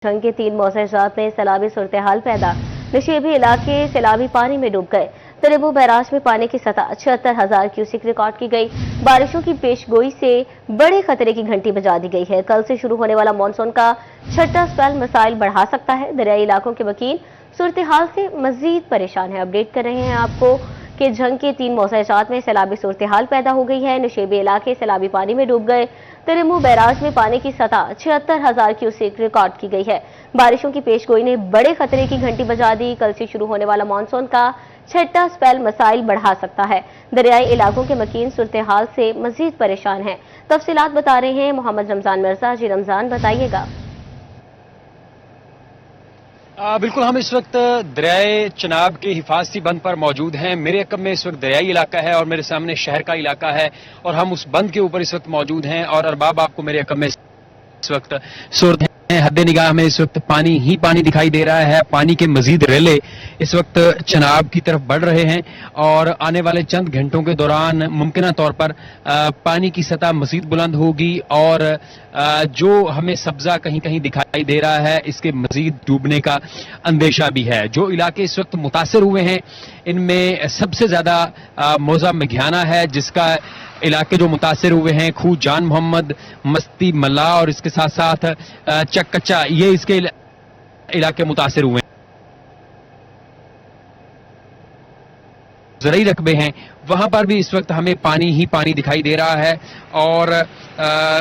जंग के 3 मौसम में सैलाबी सूरत हाल पैदा। नशेबी इलाके सैलाबी पानी में डूब गए। तरेबू बैराज में पानी की सतह 76,000 क्यूसिक रिकॉर्ड की गई। बारिशों की पेशगोई से बड़े खतरे की घंटी बजा दी गई है। कल से शुरू होने वाला मानसून का छठा स्पेल मसाइल बढ़ा सकता है। दरियाई इलाकों के वकील सूरत हाल से मजीद परेशान है। अपडेट कर रहे हैं आपको कि जंग के 3 मौसम में सैलाबी सूरत हाल पैदा हो गई है। नशेबी इलाके सैलाबी पानी में डूब गए। तरेमू बैराज में पानी की सतह 76,000 क्यूसेक रिकॉर्ड की गई है। बारिशों की पेशगोई ने बड़े खतरे की घंटी बजा दी। कल से शुरू होने वाला मानसून का छठा स्पेल मसाइल बढ़ा सकता है। दरियाई इलाकों के मकीन सूरत हाल से मजीद परेशान हैं। तफसीलात बता रहे हैं मोहम्मद रमजान मिर्जा। जी रमजान, बताइएगा। बिल्कुल, हम इस वक्त दरियाए चनाब के हिफाजती बंद पर मौजूद हैं। मेरे अकब में इस वक्त दरियाई इलाका है और मेरे सामने शहर का इलाका है और हम उस बंद के ऊपर इस वक्त मौजूद हैं। और अरबाब, आपको मेरे अकब में इस वक्त सूरत हद निगाह में इस वक्त पानी ही पानी दिखाई दे रहा है। पानी के मजीद रेले इस वक्त चनाब की तरफ बढ़ रहे हैं और आने वाले चंद घंटों के दौरान मुमकिन तौर पर पानी की सतह मजीद बुलंद होगी और जो हमें सब्जा कहीं कहीं दिखाई दे रहा है, इसके मजीद डूबने का अंदेशा भी है। जो इलाके इस वक्त मुतासर हुए हैं, इनमें सबसे ज्यादा मौजा मघियाना है, जिसका इलाके जो मुतासर हुए हैं खूह जान मोहम्मद, मस्ती मल्ला और इसके साथ साथ चक्कच्चा, ये इसके इलाके मुतासर हुए हैं। ज़रई रकबे हैं, वहां पर भी इस वक्त हमें पानी ही पानी दिखाई दे रहा है और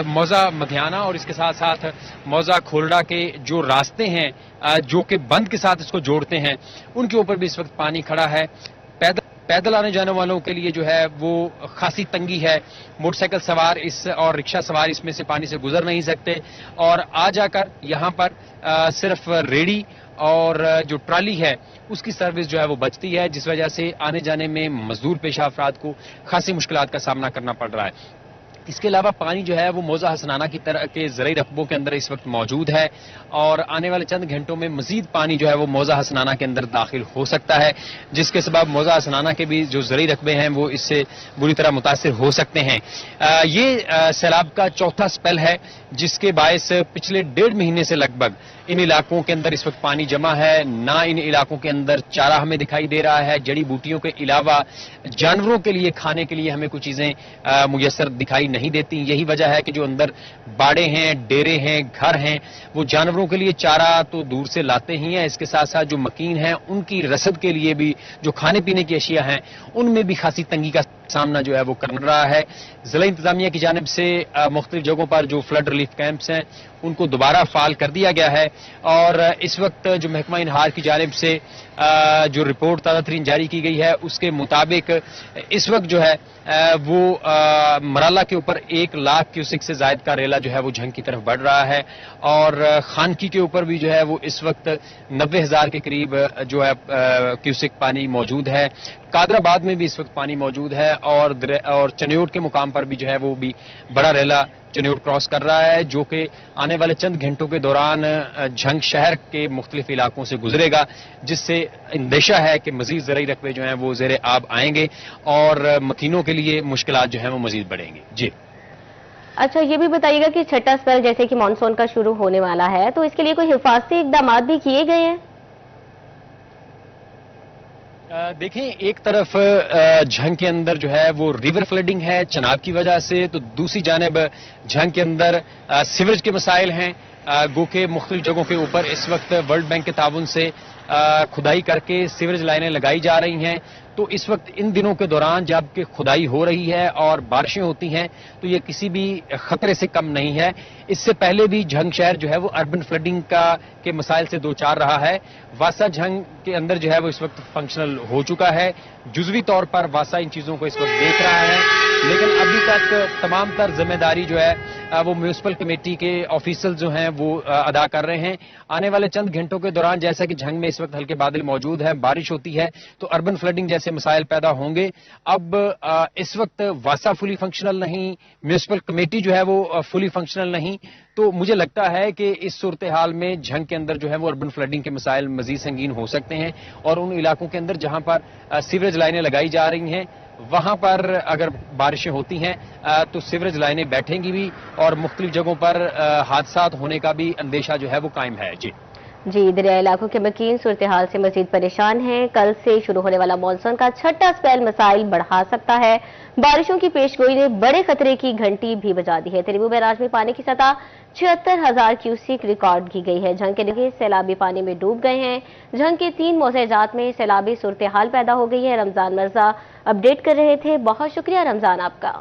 मौजा मधियाना और इसके साथ साथ मौजा खोलड़ा के जो रास्ते हैं जो कि बंद के साथ इसको जोड़ते हैं, उनके ऊपर भी इस वक्त पानी खड़ा है। पैदल आने जाने वालों के लिए जो है वो खासी तंगी है। मोटरसाइकिल सवार इस और रिक्शा सवार इसमें से पानी से गुजर नहीं सकते और आ जाकर यहाँ पर सिर्फ रेडी और जो ट्राली है उसकी सर्विस जो है वो बचती है, जिस वजह से आने जाने में मजदूर पेशा अफराद को खासी मुश्किलात का सामना करना पड़ रहा है। इसके अलावा पानी जो है वो मौजा हसनाना की तरह के ज़रई रकबों के अंदर इस वक्त मौजूद है और आने वाले चंद घंटों में मजीद पानी जो है वो मौजा हसनाना के अंदर दाखिल हो सकता है, जिसके सबब मौजा हसनाना के भी जो ज़रई रकबे हैं वो इससे बुरी तरह मुतासिर हो सकते हैं। ये सैलाब का चौथा स्पेल है, जिसके बायस पिछले 1.5 महीने से लगभग इन इलाकों के अंदर इस वक्त पानी जमा है। ना इन इलाकों के अंदर चारा हमें दिखाई दे रहा है, जड़ी बूटियों के अलावा जानवरों के लिए खाने के लिए हमें कुछ चीजें मुयस्सर दिखाई नहीं देती। यही वजह है कि जो अंदर बाड़े हैं, डेरे हैं, घर हैं, वो जानवरों के लिए चारा तो दूर से लाते ही हैं, इसके साथ साथ जो मकीन हैं उनकी रसद के लिए भी जो खाने पीने की अशिया हैं उनमें भी खासी तंगी का सामना जो है वो कर रहा है। जिला इंतजामिया की जानिब से मुख्तलिफ जगहों पर जो फ्लड रिलीफ कैंप्स हैं उनको दोबारा फाल कर दिया गया है और इस वक्त जो महकमा इनहार की जानिब से जो रिपोर्ट ताज़ा तरीन जारी की गई है उसके मुताबिक इस वक्त जो है वो मराला के ऊपर 1 लाख क्यूसिक से जायद का रेला जो है वो जंग की तरफ बढ़ रहा है और खानकी के ऊपर भी जो है वो इस वक्त 90,000 के करीब जो है क्यूसिक पानी मौजूद है। कादराबाद में भी इस वक्त पानी मौजूद है और चन्योट के मुकाम पर भी जो है वो भी बड़ा रेला चन्योट क्रॉस कर रहा है, जो कि आने वाले चंद घंटों के दौरान झंग शहर के मुख्तलिफ इलाकों से गुजरेगा, जिससे अंदेशा है कि मजीद ज़रई रकबे जो हैं वो ज़ेरे आब आएंगे और मकीनों के लिए मुश्किलात जो हैं वो मजीद बढ़ेंगी। जी अच्छा, ये भी बताइएगा कि छठा स्पेल जैसे कि मानसून का शुरू होने वाला है, तो इसके लिए कोई हिफाजती इकदाम भी किए गए हैं? देखें, एक तरफ झंग के अंदर जो है वो रिवर फ्लडिंग है चनाब की वजह से, तो दूसरी जानिब झंग के अंदर सीवरेज के मसाइल हैं। गो के मुख्तलिफ जगहों के ऊपर इस वक्त वर्ल्ड बैंक के ताउन से खुदाई करके सीवरेज लाइनें लगाई जा रही हैं। तो इस वक्त इन दिनों के दौरान जब कि खुदाई हो रही है और बारिशें होती हैं तो ये किसी भी खतरे से कम नहीं है। इससे पहले भी झंग शहर जो है वो अर्बन फ्लडिंग के मसाइल से दो चार रहा है। वासा झंग के अंदर जो है वो इस वक्त फंक्शनल हो चुका है। जुजवी तौर पर वासा इन चीजों को इस वक्त देख रहा है, लेकिन अभी तक तमाम तर जिम्मेदारी जो है वो म्यूनिसिपल कमेटी के ऑफिसर जो हैं वो अदा कर रहे हैं। आने वाले चंद घंटों के दौरान जैसा कि झंग में इस वक्त हल्के बादल मौजूद है, बारिश होती है तो अर्बन फ्लडिंग जैसे मसाइल पैदा होंगे। अब इस वक्त वासा फुली फंक्शनल नहीं, म्यूनिसिपल कमेटी जो है वो फुली फंक्शनल नहीं, तो मुझे लगता है कि इस सूरत हाल में झंग के अंदर जो है वो अर्बन फ्लडिंग के मसाइल मजीद संगीन हो सकते हैं और उन इलाकों के अंदर जहां पर सीवरेज लाइनें लगाई जा रही हैं वहां पर अगर बारिशें होती हैं तो सीवरेज लाइनें बैठेंगी भी और मुख्तलिफ जगहों पर हादसात होने का भी अंदेशा जो है वो कायम है। जी, दरियाई इलाकों के मकीन सूरत हाल से मजीद परेशान हैं। कल से शुरू होने वाला मानसून का छठा स्पेल मसाइल बढ़ा सकता है। बारिशों की पेशगोई ने बड़े खतरे की घंटी भी बजा दी है। तिरबू बैराज में पानी की सतह 76,000 क्यूसिक रिकॉर्ड की गई है। झंग के नतीजे सैलाबी पानी में डूब गए हैं। झंग के 3 मौज़ेजात में सैलाबी सूरत हाल पैदा हो गई है। रमजान मिर्जा अपडेट कर रहे थे। बहुत शुक्रिया रमजान आपका।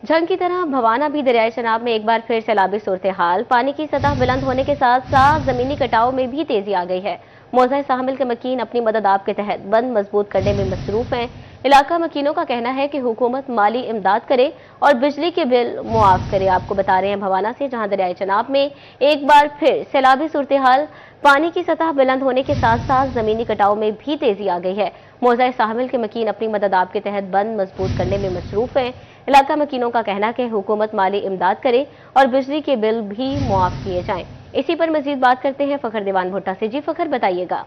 झंग की तरह भवाना भी दरियाई चनाब में एक बार फिर सैलाबी सूरत हाल। पानी की सतह बुलंद होने के साथ साथ जमीनी कटाव में भी तेजी आ गई है। मौज़ा साहमिल के मकीन अपनी मदद आप के तहत बंद मजबूत करने में मसरूफ हैं। इलाका मकीनों का कहना है कि हुकूमत माली इमदाद करे और बिजली के बिल मुआफ करे। आपको बता रहे हैं भवाना से, जहां दरियाई चनाब में एक बार फिर सैलाबी सूरत हाल। पानी की सतह बुलंद होने के साथ साथ जमीनी कटाव में भी तेजी आ गई है। मौज़ा साहमिल के मकीन अपनी मदद आप के तहत बंद मजबूत करने में मसरूफ हैं। इलाका मकीनों का कहना है कि हुकूमत माली इमदाद करे और बिजली के बिल भी मुआफ किए जाएं। इसी पर मजीद बात करते हैं फखर दीवान भुट्टा से। जी फखर, बताइएगा।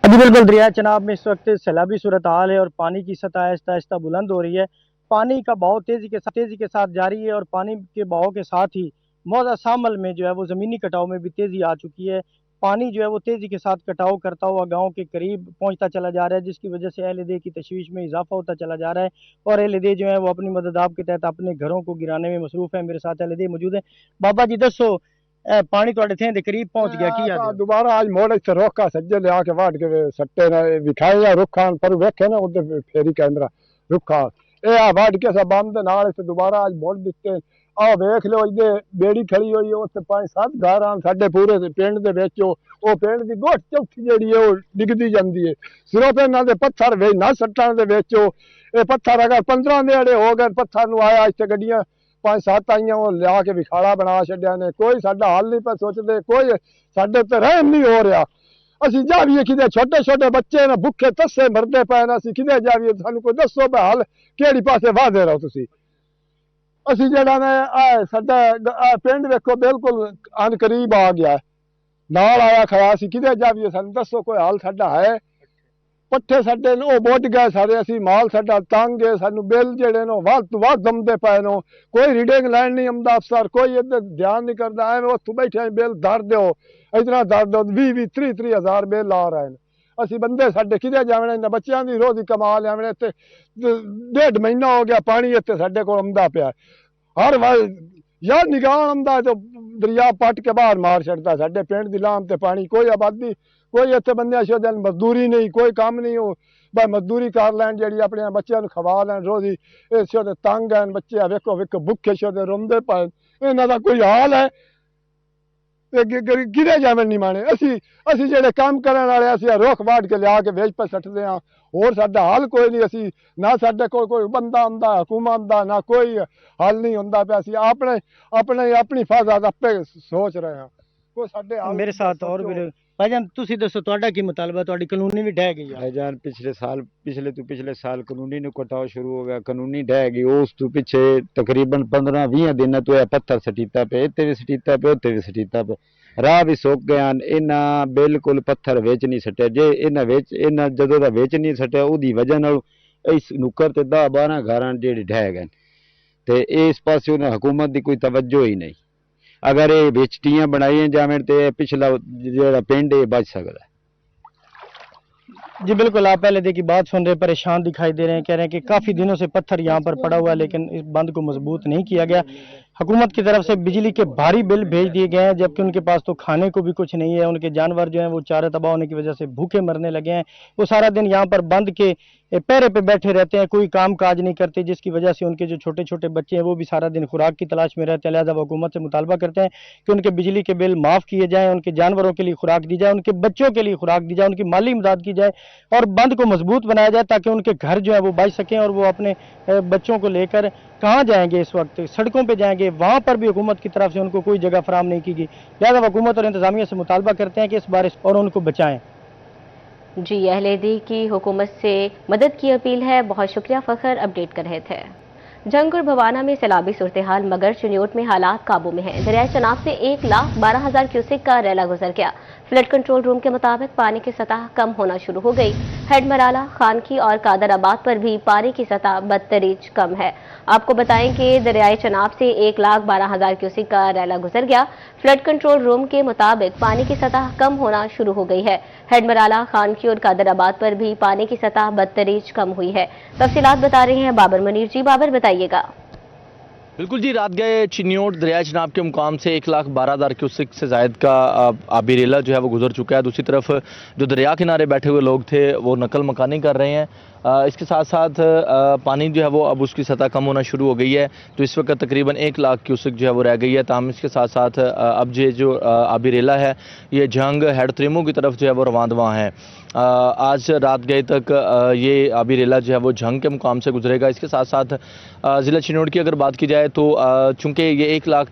अभी बिल्कुल दरिया चनाब में इस वक्त सैलाबी सूरत हाल है और पानी की सतह आहिस्ता आहिस्ता बुलंद हो रही है। पानी का बहाव तेजी के साथ जारी है और पानी के बहाव के साथ ही मौजा सामल में जो है वो ज़मीनी कटाव में भी तेजी आ चुकी है। पानी जो है वो तेजी के साथ कटाव करता हुआ गांव के करीब पहुंचता चला जा रहा है, जिसकी वजह से अहल दे की तशवीश में इजाफा होता चला जा रहा है और अहल दे जो है वो अपनी मदद आप के तहत अपने घरों को गिराने में मसरूफ है। मेरे साथ अहल दे मौजूद है। बाबा जी दसो, पानी थोड़े थे दे करीब पहुंच गया की दोबारा आज मोड़ से रोका सज्जे ले आके वाट के सट्टे ने विखाए या रुखान पर वेखे ना उधर फेरी के अंदर रुखा ए आ वाट के सब बंद नाल से दोबारा आज मोड़ दिते आ वेख लो इदे बेड़ी खड़ी हुई है उत्ते 5-7 घर आन साडे पूरे पिंड दे विच ओ पिंड दी गोठ चौथी जेड़ी है ओ डिगदी जांदी है सिरों पे ना दे पत्थर वे ना सट्टां दे विच ए पत्थर अगर 15 नेड़े हो गए पत्थर नु आया इत्थे गड्डियां 5-7 आईयां वो लिया के विखाड़ा बना छड्या ने। कोई साडा हल नहीं पे सोचते, कोई साडे ते रहम नहीं हो रहा। असीं जावीए किते छोटे छोटे बच्चे ने भुखे तस्से मरदे पे ने, असीं किते जावीए सानू कोई दसो पे हल केड़ी पासे वादे रहो तुसीं। असीं जेड़ा ने साडा पिंड वेखो बिल्कुल अन करीब आ गया नाल आया खड़ा, असीं किते जावीए सानू दसो कोई हल साडा है। पट्ठे साडे ने बुझ गए सारे, असीं माल साडा तंग है, सानू बिल जेड़े ने वध तो वध दमदे पे नो। कोई रीडिंग लैन नहीं आंदा अफसर, कोई इधर ध्यान नहीं करता। एवं उत्थों बैठे बिल धर दो इतना धर दो 20-30 हज़ार बिल आ रहे हैं। असीं बंदे साडे किते जावणे ने, बच्चों की रोजी कमा लियावणे। इत्थे 1.5 महीना हो गया पानी इत्थे साडे कोल आंदा पिया। हर वार यार निगाह आंदा तो दरिया पट के बाहर मार छड़ता साडे पिंड दी लाम ते पानी। कोई आबादी कोई इत्थे बंदे शोदे मजदूरी नहीं, कोई काम नहीं हो भाई मजदूरी कर लैन जेड़ी अपने बच्चों खवा लैन रोजी। इस शोदे तंग हैं बच्चे, वेखो वेखो भुखे शोदे रोंदे पे। इन्हां दा कोई हाल है गिरे जावन नहीं माने। असी जेड़े काम करने वाले असी रुख वाड़ के लिया के वेच पे सटदे हां, होर साडा हल कोई नहीं। असी ना साडे कोई बंदा आंदा हुकूमत आंदा ना कोई हल नहीं हुंदा पे। असी अपनी हिफाजत आपे सोच रहे हैं। कोई साडे हल मेरे साथ और भी भाईजान तुसी दसो ਤੁਹਾਡਾ ਕੀ ਮੁਤਾਲਬਾ? ਤੁਹਾਡੀ ਕਾਨੂੰਨੀ ਵੀ ਢਹਿ ਗਈ ਹੈ भाईजान पिछले साल कानूनी ने कटाव शुरू हो गया, कानूनी ढह गई। उस तो पीछे तकरीबन 15-20 दिन तो यह पत्थर सटीता पे, इतने भी सटीता पे उत्ते भी सटीता पे। राह भी सुक गए हैं। इन्हां बिल्कुल पत्थर वेच नहीं सटिया। जे इन्हां जदों दा वेच नहीं सटिया उदी वजह नाल इस नुक्कर ते 10-12 घरां जेड़े ढह गए ते इस पासे उन्हें हुकूमत की कोई तवज्जो ही नहीं। अगर ये बेचटियां बनाई जावन तो पिछला जो पिंड है बच सकता है। जी बिल्कुल, आप पहले देखिए बात सुन रहे, परेशान दिखाई दे रहे हैं। कह रहे हैं कि काफ़ी दिनों से पत्थर यहाँ पर पड़ा हुआ है लेकिन इस बंद को मजबूत नहीं किया गया। हुकूमत की तरफ से बिजली के भारी बिल भेज दिए गए हैं, जबकि उनके पास तो खाने को भी कुछ नहीं है। उनके जानवर जो हैं वो चारे तबाह होने की वजह से भूखे मरने लगे हैं। वो सारा दिन यहाँ पर बंद के पैरे पे बैठे रहते हैं, कोई काम काज नहीं करते, जिसकी वजह से उनके जो छोटे छोटे बच्चे हैं वो भी सारा दिन खुराक की तलाश में रहते हैं। लिहाजा वो हुकूमत से मुतालबा करते हैं कि उनके बिजली के बिल माफ़ किए जाएँ, उनके जानवरों के लिए खुराक दी जाए, उनके बच्चों के लिए खुराक दी जाए, उनकी माली इमदाद की जाए और बंद को मजबूत बनाया जाए ताकि उनके घर जो है वो बच सकें और वो अपने बच्चों को लेकर कहाँ जाएंगे? इस वक्त सड़कों पे जाएंगे, वहाँ पर भी हुकूमत की तरफ से उनको कोई जगह फराहम नहीं की गई। लिहाजा हुकूमत और इंतजामिया से मुतालबा करते हैं कि इस बारिश और उनको बचाएं। जी, अहले दी की हुकूमत से मदद की अपील है। बहुत शुक्रिया फखर, अपडेट कर रहे थे। जंग और भवाना में सैलाबी सूरत हाल, मगर चिन्योट में हालात काबू में हैं। दरियाए चनाब से 1,12,000 क्यूसेक का रैला गुजर गया। फ्लड कंट्रोल रूम के मुताबिक पानी की सतह कम होना शुरू हो गई। हेडमराला, खानकी और कादराबाद पर भी पानी की सतह बदतरीज कम है। आपको बताएं कि दरियाए चनाब से 1,12,000 क्यूसेक का रैला गुजर गया। फ्लड कंट्रोल रूम के मुताबिक पानी की सतह कम होना शुरू हो गई है। हेडमराला, खानकी और कादराबाद पर भी पानी की सतह बदतरीज कम हुई है। तफसीलात बता रहे हैं बाबर मुनीर जी। बाबर, बताइएगा। बिल्कुल जी, रात गए चिन्योट दरिया चनाब के मुकाम से 1,12,000 क्यूसेक से जायद का आबी रेला जो है वो गुजर चुका है। दूसरी तरफ जो दरिया किनारे बैठे हुए लोग थे वो नकल मकानी कर रहे हैं। इसके साथ साथ पानी जो है वो अब उसकी सतह कम होना शुरू हो गई है, तो इस वक्त तकरीबन 1 लाख क्यूसेक जो है वो रह गई है। ताहम इसके साथ साथ अब ये जो आबी रेला है ये जंग हेड त्रेमो की तरफ जो है वो रवानदवा है। आज रात गए तक ये आबी रेला जो है वो जंग के मुकाम से गुजरेगा। इसके साथ साथ ज़िला चिन्योट की अगर बात की जाए तो चूँकि ये 1 लाख,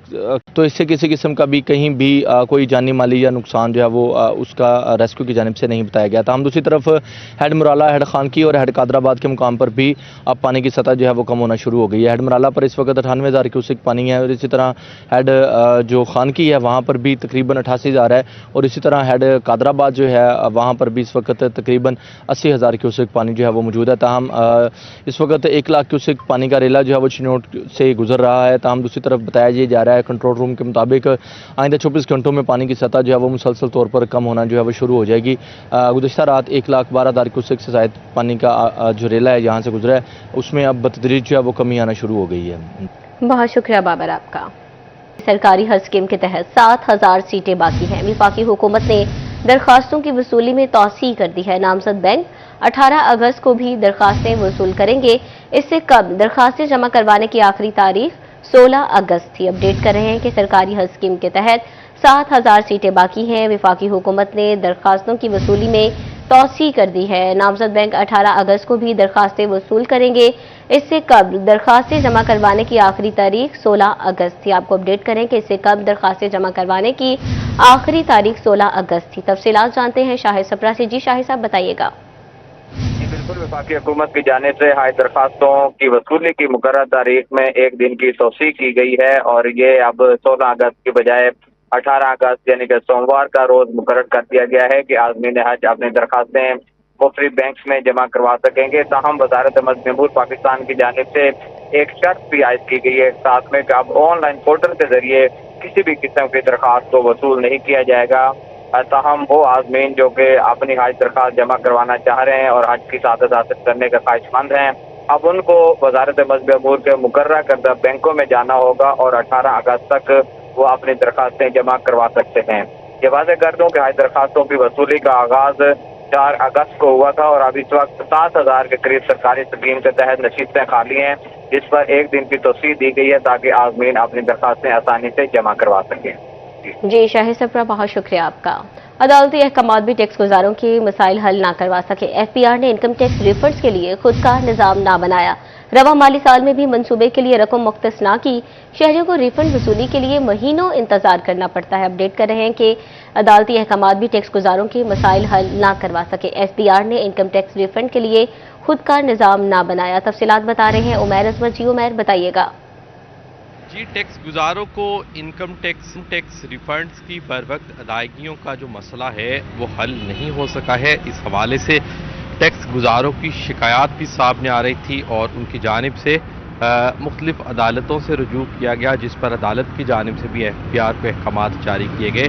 तो इससे किसी किस्म का भी कहीं भी कोई जानी माली या नुकसान जो है वो उसका रेस्क्यू की जानिब से नहीं बताया गया था। हम दूसरी तरफ हेड मुराला, हेड खानकी और हेड कादराबाद के मुकाम पर भी अब पानी की सतह जो है वो कम होना शुरू हो गई है। हेड मुराला पर इस वक्त 98,000 क्यूसेक पानी है और इसी तरह हेड जो खानकी है वहाँ पर भी तकरीबन 88,000 है और इसी तरह हेड कादराबाद जो है वहाँ पर भी इस वक्त तकरीबन 80,000 क्यूसेक पानी जो है वो मौजूद है। ताहम इस वक्त 1 लाख क्यूसेक पानी का रेला जो है वो चिन्योट से गुजर रहा है। ताहम दूसरी तरफ बताया जा रहा है कंट्रोल रूम के मुताबिक आइंदा 24 घंटों में पानी की सतह जो है वो मुसलसल तौर पर कम होना जो है वो शुरू हो जाएगी। गुज़श्ता रात 1,12,000 क्यूसेक से ज़ायद पानी का जो रेला है यहाँ से गुजरा है उसमें अब बतदरीज जो है वो कमी आना शुरू हो गई है। बहुत शुक्रिया बाबर आपका। सरकारी हज स्कीम के तहत 7,000 सीटें बाकी हैं। वफाकी हुकूमत ने दरखास्तों की वसूली में तौसीह कर दी है। नामजद बैंक 18 अगस्त को भी दरखास्तें वसूल करेंगे। इससे कब दरखास्तें जमा करवाने की आखिरी तारीख 16 अगस्त थी। अपडेट कर रहे हैं कि सरकारी हज स्कीम के तहत 7,000 सीटें बाकी हैं। वफाकी हुकूमत ने दरखास्तों की वसूली में तौसीह कर दी है। नामजद बैंक 18 अगस्त को भी दरखास्तें वसूल करेंगे। इससे कब दरखास्तें जमा करवाने की आखिरी तारीख 16 अगस्त थी। आपको अपडेट करें कि इससे कब दरखास्तें जमा करवाने की आखिरी तारीख 16 अगस्त थी। तफसीलात जानते हैं शाहिद सप्रा से। जी शाहिद साहब, बताइएगा। बिल्कुल, वफाकी हुकूमत की जानिब से हाई दरखास्तों की वसूली की मुकर्रर तारीख में 1 दिन की तौसीह की गई है और ये अब 16 अगस्त की बजाय 18 अगस्त यानी कि सोमवार का रोज मुकर्रर कर दिया गया है कि आज़मीन हज अपनी दरखास्तें मुख्तलिफ बैंक्स में जमा करवा सकेंगे। ताहम वज़ारत मज़हब अमूर पाकिस्तान की जानिब से एक शर्त भी आयद की गई है साथ में कि अब ऑनलाइन पोर्टल के जरिए किसी भी किस्म की दरखास्त को वसूल नहीं किया जाएगा। ताहम वो आज़मीन जो कि अपनी हज दरखास्त जमा करवाना चाह रहे हैं और हज की सादत हासिल करने का ख्वाहिशमंद हैं, अब उनको वज़ारत मज़हब अमूर के मुकर्रर करदा बैंकों में जाना होगा और 18 अगस्त तक वो अपनी दरखास्तें जमा करवा सकते हैं। ये वाज़ेह कर दूं कि हज दरखास्तों की वसूली का आगाज 4 अगस्त को हुआ था और अब इस वक्त 7,000 के करीब सरकारी स्कीम के तहत नशीस्तें खाली हैं, जिस पर 1 दिन की तौसीह दी गई है ताकि आज़मीन अपनी दरखास्तें आसानी से जमा करवा सकें। जी शाहिद सप्रा, बहुत शुक्रिया आपका। अदालती अहकामात भी टैक्स गुजारों के मसाइल हल ना करवा सके। FPR ने इनकम टैक्स रिफंड्स के लिए खुद का निज़ाम ना बनाया। रवा माली साल में भी मंसूबे के लिए रकम मुख्तस ना की। शहरियों को रिफंड वसूली के लिए महीनों इंतजार करना पड़ता है। अपडेट कर रहे हैं कि अदालती अहकामात भी टैक्स गुजारों के मसाइल हल ना करवा सके। FPR ने इनकम टैक्स रिफंड के लिए खुद का निज़ाम ना बनाया। तफसीलात बता रहे हैं उमैर अजमत। जी उमैर, बताइएगा। जी, टैक्स गुजारों को इनकम टैक्स रिफंड्स की बर वक्त अदायगियों का जो मसला है वो हल नहीं हो सका है। इस हवाले से टैक्स गुजारों की शिकायत भी सामने आ रही थी और उनकी जानिब से मुख्तलिफ अदालतों से रुजू किया गया, जिस पर अदालत की जानिब से भी FPR को अहकामात जारी किए गए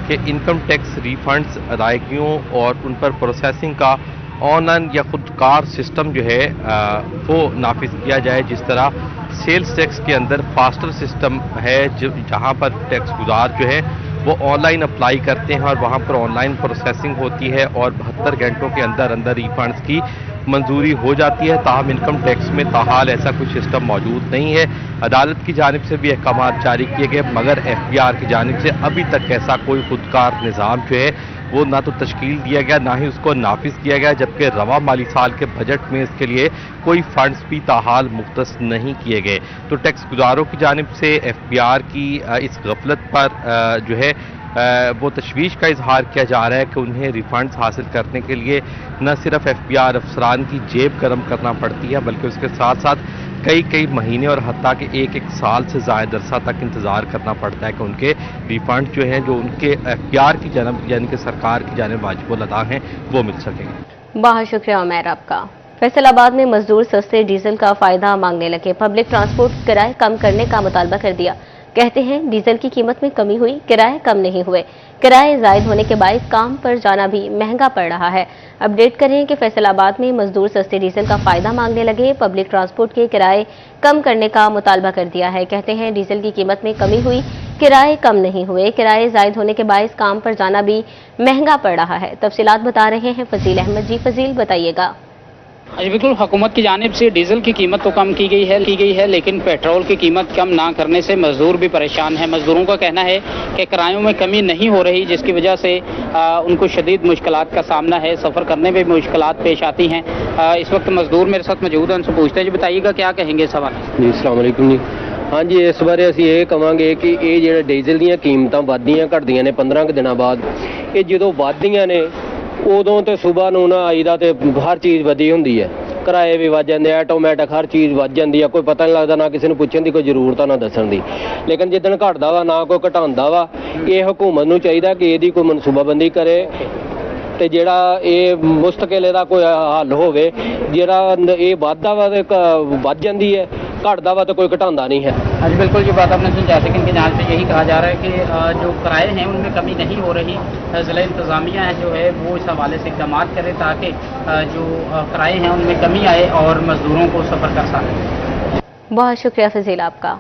कि इनकम टैक्स रिफंड्स अदायगियों और उन पर प्रोसेसिंग का ऑनलाइन या खुदकार सिस्टम जो है वो नाफिज किया जाए। जिस तरह सेल्स टैक्स के अंदर फास्टर सिस्टम है जहां पर टैक्स गुजार जो है वो ऑनलाइन अप्लाई करते हैं और वहां पर ऑनलाइन प्रोसेसिंग होती है और 72 घंटों के अंदर अंदर रिफंड्स की मंजूरी हो जाती है। ताहम इनकम टैक्स में ताहाल ऐसा कोई सिस्टम मौजूद नहीं है। अदालत की जानिब से भी अहकामात जारी किए गए मगर FPR की जानिब से अभी तक ऐसा कोई खुदकार निज़ाम जो है वो ना तो तश्कील दिया गया ना ही उसको नाफिज किया गया, जबकि रवा माली साल के बजट में इसके लिए कोई फंड्स भी ताहाल मुख्तस नहीं किए गए। तो टैक्स गुजारों की जानिब से FPR की इस गफलत पर जो है वो तशवीश का इजहार किया जा रहा है कि उन्हें रिफंड्स हासिल करने के लिए न सिर्फ FPR अफसरान की जेब गर्म करना पड़ती है बल्कि उसके साथ साथ कई महीने और हत्ता कि एक साल से ज़्यादा अरसा तक इंतज़ार करना पड़ता है कि उनके रिफंड जो हैं, जो उनके अख्तियार की जानब यानी कि सरकार की जानब वाजिब अदा हैं, वो मिल सकेंगे। बहुत शुक्रिया उमैर आपका। फैसलाबाद में मजदूर सस्ते डीजल का फायदा मांगने लगे। पब्लिक ट्रांसपोर्ट किराए कम करने का मुतालबा कर दिया। कहते हैं डीजल की कीमत में कमी हुई, किराए कम नहीं हुए। किराए जायद होने के बायस काम पर जाना भी महंगा पड़ रहा है। अपडेट करें कि फैसलाबाद में मजदूर सस्ते डीजल का फायदा मांगने लगे। पब्लिक ट्रांसपोर्ट के किराए कम करने का मुतालबा कर दिया है। कहते हैं डीजल की कीमत में कमी हुई, किराए कम नहीं हुए। किराए जायद होने के बायस काम पर जाना भी महंगा पड़ रहा है। तफसीलात बता रहे हैं फजील अहमद। जी फजील, बताइएगा। जी बिल्कुल, हुकूमत की जानिब से डीजल की कीमत तो कम की गई है लेकिन पेट्रोल की कीमत कम ना करने से मजदूर भी परेशान है। मजदूरों का कहना है कि किरायों में कमी नहीं हो रही, जिसकी वजह से उनको शदीद मुश्किलात का सामना है, सफ़र करने में भी मुश्किलात पेश आती हैं। इस वक्त मजदूर मेरे साथ मौजूद हैं, उनसे पूछते हैं। जी बताइएगा क्या कहेंगे इस हवाले से। जी अस्सलाम वालेकुम जी। हाँ जी, इस बारे ਅਸੀਂ ਇਹ ਕਵਾਂਗੇ ਕਿ ਇਹ ਜਿਹੜੇ ਡੀਜ਼ਲ ਦੀਆਂ ਕੀਮਤਾਂ ਵੱਧਦੀਆਂ ਘਟਦੀਆਂ ਨੇ 15 ਕੁ ਦਿਨਾਂ ਬਾਅਦ, ਇਹ ਜਦੋਂ ਵੱਧਦੀਆਂ ਨੇ ਉਦੋਂ ਤੇ ਸਵੇਰ ਨੂੰ ਨਾ ਆਈਦਾ ਤੇ ਹਰ ਚੀਜ਼ ਵਧੀ ਹੁੰਦੀ ਹੈ। ਕਿਰਾਏ ਵੀ ਵੱਧ ਜਾਂਦੇ, ਆਟੋਮੈਟਿਕ ਹਰ ਚੀਜ਼ ਵੱਧ ਜਾਂਦੀ ਆ, ਕੋਈ ਪਤਾ ਨਹੀਂ ਲੱਗਦਾ, ਨਾ ਕਿਸੇ ਨੂੰ ਪੁੱਛਣ ਦੀ ਕੋਈ ਜ਼ਰੂਰਤ ਆ ਨਾ ਦੱਸਣ ਦੀ। ਲੇਕਿਨ ਜਿੱਦਣ ਘਟਦਾ ਵਾ ਨਾ ਕੋਈ ਘਟਾਉਂਦਾ ਵਾ। ਇਹ ਹੁਕੂਮਤ ਨੂੰ ਚਾਹੀਦਾ ਕਿ ਇਹਦੀ ਕੋਈ ਮਨਸੂਬਾਬੰਦੀ ਕਰੇ ਤੇ ਜਿਹੜਾ ਇਹ ਮੁਸਤਕਿਲ ਇਹਦਾ ਕੋਈ ਹੱਲ ਹੋਵੇ। ਜਿਹੜਾ ਇਹ ਵੱਧਦਾ ਵਾ ਤੇ ਵੱਧ ਜਾਂਦੀ ਹੈ, घटता वा तो कोई घटाता नहीं है। हाँ जी बिल्कुल, ये बात आपने सुनी। जैसे कि इनकी जांच से यही कहा जा रहा है कि जो किराए हैं उनमें कमी नहीं हो रही। ज़िला इंतज़ामिया है जो है वो इस हवाले से इक़दाम करे ताकि जो किराए हैं उनमें कमी आए और मजदूरों को सफ़र कर सकें। बहुत शुक्रिया फजील आपका।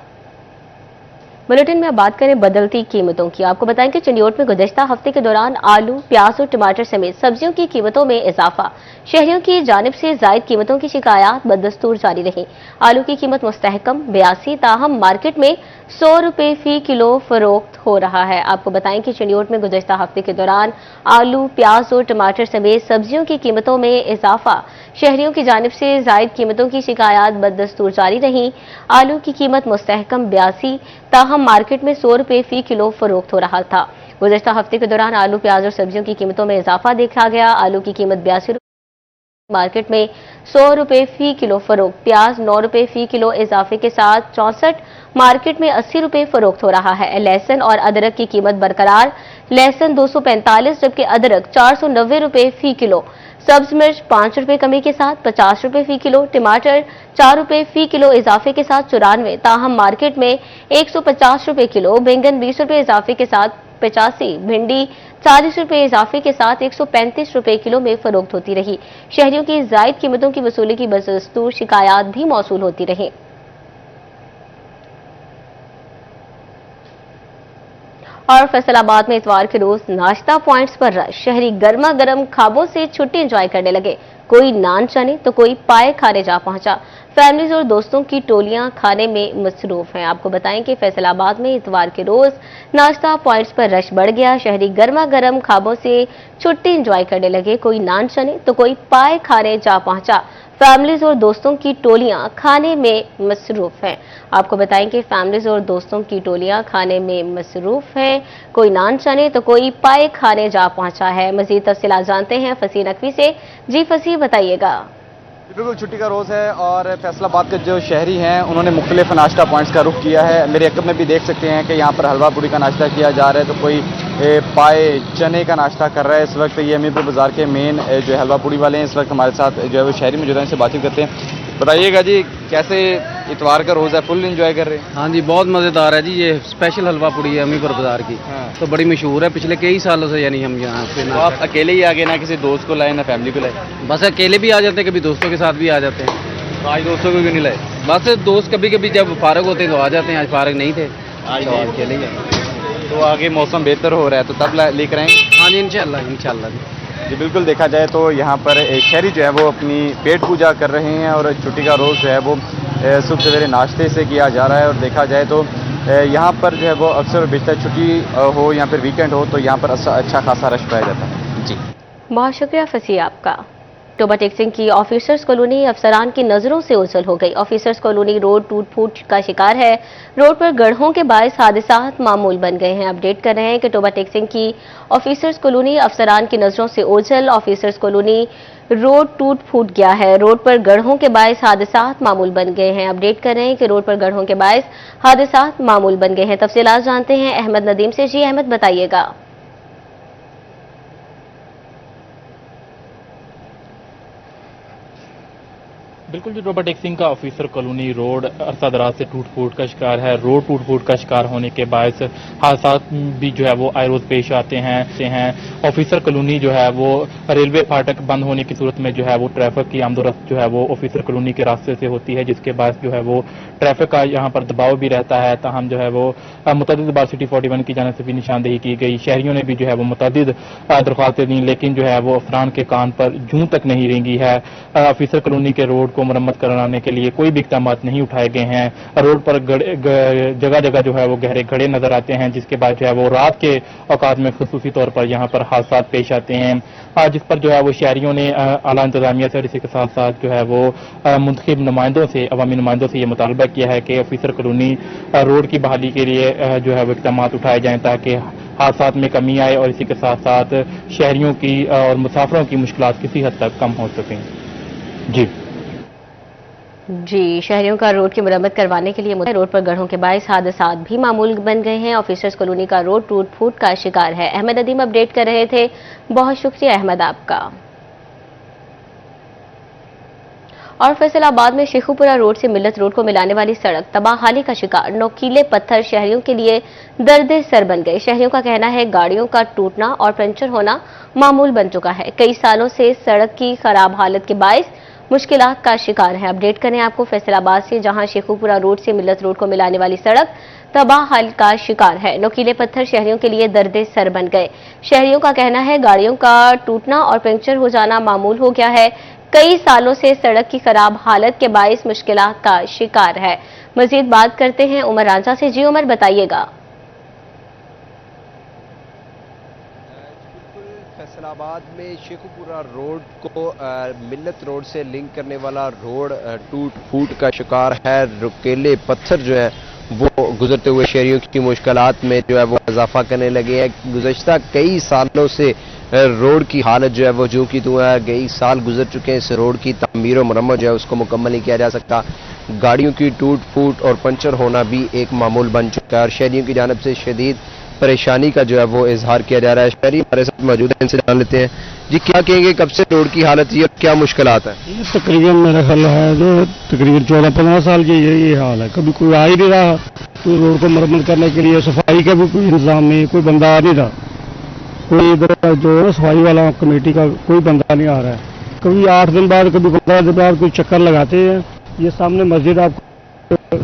बुलेटिन में अब बात करें बदलती कीमतों की। आपको बताएं कि चंडीगढ़ में गुज़श्ता हफ्ते के दौरान आलू, प्याज और टमाटर समेत सब्जियों की कीमतों में इजाफा। शहरियों की जानिब से जायद कीमतों की शिकायत बदस्तूर जारी रही। आलू की कीमत मुस्तहकम 82, ताहम मार्केट में 100 रुपये फी किलो फरोख्त हो रहा है। आपको बताएं कि चंडीगढ़ में गुज़श्ता हफ्ते के दौरान आलू, प्याज और टमाटर समेत सब्जियों की कीमतों में इजाफा। शहरियों की जानिब से जायद कीमतों की शिकायत बदस्तूर जारी रही। आलू की कीमत मुस्तहकम 82, ताहम मार्केट में 100 रुपये फी किलो फरोख्त हो रहा था। गुज़श्ता हफ्ते के दौरान आलू, प्याज और सब्जियों की कीमतों में इजाफा देखा गया। आलू की कीमत 82 मार्केट में 100 रुपये फी किलो फरोख्त। प्याज 9 रुपये फी किलो इजाफे के साथ 64 मार्केट में 80 रुपये फरोख्त हो रहा है। लहसुन और अदरक की कीमत बरकरार। लहसुन 245 जबकि अदरक 490 रुपये फी किलो। सब्ज मिर्च 5 रुपये कमी के साथ 50 रुपये फी किलो। टमाटर 4 रुपये फी किलो इजाफे के साथ 94, ताहम मार्केट में 150 रुपये किलो। बैंगन 20 रुपये इजाफे के साथ 85, भिंडी 40 रुपये इजाफे के साथ 135 रुपये किलो में फरोख्त होती रही। शहरियों की जायद कीमतों की वसूली की बदस्तूर शिकायत भी मौसूल होती रही। और फैसलाबाद में इतवार के रोज नाश्ता पॉइंट्स पर रश। शहरी गर्मा गर्म खाबों से छुट्टी एंजॉय करने लगे। कोई नान चने तो कोई पाए खाने जा पहुंचा। फैमिलीज और दोस्तों की टोलियां खाने में मसरूफ हैं। आपको बताएं कि फैसलाबाद में इतवार के रोज नाश्ता पॉइंट्स पर रश बढ़ गया। शहरी गर्मा गर्म खाबों से छुट्टी एंजॉय करने लगे। कोई नान चने तो कोई पाए खाने जा पहुंचा। फैमिलीज और दोस्तों की टोलियां खाने में मसरूफ हैं। आपको बताएं कि फैमिलीज और दोस्तों की टोलियां खाने में मसरूफ हैं। कोई नान चने तो कोई पाए खाने जा पहुंचा है। मजीद तफसीलात जानते हैं फसी नकवी से। जी फसी, बताइएगा। बिल्कुल, छुट्टी का रोज़ है और फैसलाबाद के जो शहरी हैं उन्होंने मुख्तलिफ नाश्ता पॉइंट्स का रुख किया है। मेरे अकब में भी देख सकते हैं कि यहाँ पर हलवा पूरी का नाश्ता किया जा रहा है, तो कोई पाए चने का नाश्ता कर रहा है। इस वक्त ये अमीरपुर बाज़ार के मेन जो हलवा पूरी वाले हैं इस वक्त हमारे साथ जो है वो शहरी मौजूद हैं, इनसे बातचीत करते हैं। बताइएगा जी, कैसे इतवार का रोज़ है, फुल एंजॉय कर रहे हैं? हाँ जी, बहुत मज़ेदार है जी। ये स्पेशल हलवा पूड़ी है अमीरपुर बाज़ार की। हाँ। तो बड़ी मशहूर है पिछले कई सालों से, यानी हम यहाँ पे। तो आप अकेले ही आगे, ना किसी दोस्त को लाए ना फैमिली को लाए? बस अकेले भी आ जाते हैं, कभी दोस्तों के साथ भी आ जाते हैं। तो आज दोस्तों को क्यों नहीं लाए? बस दोस्त कभी कभी जब फारग होते हैं तो आ जाते हैं, आज फारग नहीं थे आज तो नहीं। अकेले ही आए। तो आगे मौसम बेहतर हो रहा है तो तब लेकर आएंगे? हाँ जी, इंशाल्लाह इंशाल्लाह जी। जी बिल्कुल, देखा जाए तो यहाँ पर शहरी जो है वो अपनी पेट पूजा कर रहे हैं और छुट्टी का रोज़ जो है वो सुबह सवेरे नाश्ते से किया जा रहा है। और देखा जाए तो यहाँ पर जो है वो अक्सर बेशतर छुट्टी हो या फिर वीकेंड हो तो यहाँ पर अच्छा खासा रश पाया जाता है। जी बहुत शुक्रिया फसी आपका। टोबा टेक्सिंग की ऑफिसर्स कॉलोनी अफसरान की नजरों से ओझल हो गई। ऑफिसर्स कॉलोनी रोड टूट फूट का शिकार है। रोड पर गड्ढों के बायस हादसात मामूल बन गए हैं। अपडेट कर रहे हैं कि टोबा टेक्सिंग की ऑफिसर्स कॉलोनी अफसरान की नजरों से ओझल। ऑफिसर्स कॉलोनी रोड टूट फूट गया है। रोड पर गड्ढों के बायस हादसात मामूल बन गए हैं। अपडेट कर रहे हैं कि रोड पर गड्ढों के बायस हादसात मामूल बन गए हैं। तफसीलात जानते हैं अहमद नदीम से। जी अहमद, बताइएगा। बिल्कुल जी, टोबा टेक्सिंग का ऑफिसर कॉलोनी रोड अरसा दराज से टूट फूट का शिकार है। रोड टूट फूट का शिकार होने के बायस हादसा भी जो है वो आए रोज पेश आते हैं। ऑफिसर कॉलोनी जो है वो रेलवे फाटक बंद होने की सूरत में जो है वो ट्रैफिक की आमदोरफ्त जो है वो ऑफिसर कॉलोनी के रास्ते से होती है, जिसके बायस जो है वो ट्रैफिक का यहाँ पर दबाव भी रहता है। ताहम जो है वो मुतअद्दिद बार सिटी 41 की जानिब से भी निशानदेही की गई। शहरियों ने भी जो है वो मुतअद्दिद दरख्वास्तें दी, लेकिन जो है वो अफसरान के कान पर जूं तक नहीं रेंगी है। ऑफिसर कॉलोनी के रोड को मरम्मत कराने के लिए कोई भी इक़दाम नहीं उठाए गए हैं। रोड पर जगह जगह जो है वो गहरे गड्ढे नजर आते हैं, जिसके बाद जो है वो रात के औकात में खुसूसी तौर पर यहाँ पर हादसा पेश आते हैं, जिस पर जो है वो शहरियों ने आला इंतजामिया से और इसी के साथ साथ जो है वो मुंतखब नुमाइंदों से, अवामी नुमाइंदों से ये मुतालबा किया है कि ऑफिसर कॉलोनी रोड की बहाली के लिए जो है वो इक़दाम उठाए जाएं, ताकि हादसात में कमी आए और इसी के साथ साथ शहरियों की और मुसाफिरों की मुश्किलात किसी हद तक कम हो सकें। जी, शहरियों का रोड की मरम्मत करवाने के लिए रोड पर गड्ढों के बायस हादसात भी मामूल बन गए हैं। ऑफिसर्स कॉलोनी का रोड टूट फूट का शिकार है। अहमद नदीम अपडेट कर रहे थे। बहुत शुक्रिया अहमद आपका। और फैसलाबाद में शेखुपुरा रोड से मिल्लत रोड को मिलाने वाली सड़क तबाहाली का शिकार। नोकीले पत्थर शहरियों के लिए दर्द सर बन गए। शहरियों का कहना है गाड़ियों का टूटना और पंचर होना मामूल बन चुका है। कई सालों से सड़क की खराब हालत के बायस मुश्किलात का शिकार है। अपडेट करें आपको फैसलाबाद से, जहां शेखुपुरा रोड से मिल्लत रोड को मिलाने वाली सड़क तबाह हाल का शिकार है। नोकीले पत्थर शहरियों के लिए दर्द सर बन गए। शहरियों का कहना है गाड़ियों का टूटना और पंक्चर हो जाना मामूल हो गया है। कई सालों से सड़क की खराब हालत के बायस मुश्किलात का शिकार है। मजीद बात करते हैं उमर रांझा से। जी उमर, बताइएगा। फैसलाबाद में शेखुपुरा रोड को मिल्लत रोड से लिंक करने वाला रोड टूट फूट का शिकार है। रुकेले पत्थर जो है वो गुजरते हुए शहरियों की मुश्किलात में जो है वो इजाफा करने लगे हैं। गुज़श्ता कई सालों से रोड की हालत जो है वो जो की तो है, कई साल गुजर चुके हैं। इस रोड की तामीर और मरम्मत जो है उसको मुकम्मल नहीं किया जा सकता। गाड़ियों की टूट फूट और पंचर होना भी एक मामूल बन चुका है और शहरियों की जानिब से शदीद परेशानी का जो है वो इजहार किया जा रहा है। शहरी हमारे साथ मौजूद है, इनसे जान लेते हैं। जी क्या कहेंगे, कब से रोड की हालत ये क्या मुश्किलात है? तकरीबन मेरा ख्याल है जो तकरीबन 14-15 साल की ये हाल है। कभी कोई आ ही नहीं रहा तो रोड को मरम्मत करने के लिए। सफाई का भी कोई इंतजाम नहीं, कोई बंदा आ नहीं रहा। कोई इधर जो है सफाई वाला कमेटी का कोई बंदा नहीं आ रहा है। कभी 8 दिन बाद, कभी 15 दिन बाद कोई चक्कर लगाते हैं। ये सामने मस्जिद आपको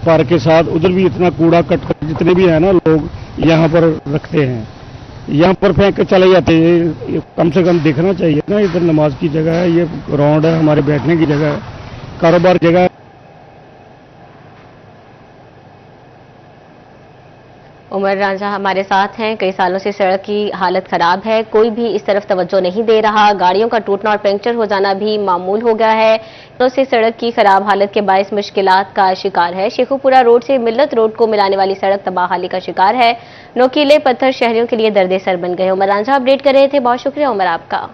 पार्क के साथ, उधर भी इतना कूड़ा कट जितने भी है ना लोग यहाँ पर रखते हैं, यहाँ पर फेंक के चले जाते हैं। कम से कम देखना चाहिए ना, इधर नमाज की जगह है, ये ग्राउंड है, हमारे बैठने की जगह है, कारोबार जगह है। उमर रांझा हमारे साथ हैं। कई सालों से सड़क की हालत खराब है, कोई भी इस तरफ तवज्जो नहीं दे रहा। गाड़ियों का टूटना और पंक्चर हो जाना भी मामूल हो गया है। तो से सड़क की खराब हालत के बायस मुश्किलात का शिकार है। शेखुपुरा रोड से मिल्लत रोड को मिलाने वाली सड़क तबाहाली का शिकार है। नोकीले पत्थर शहरियों के लिए दर्द सर बन गए। उमर रांझा अपडेट कर रहे थे। बहुत शुक्रिया उमर आपका।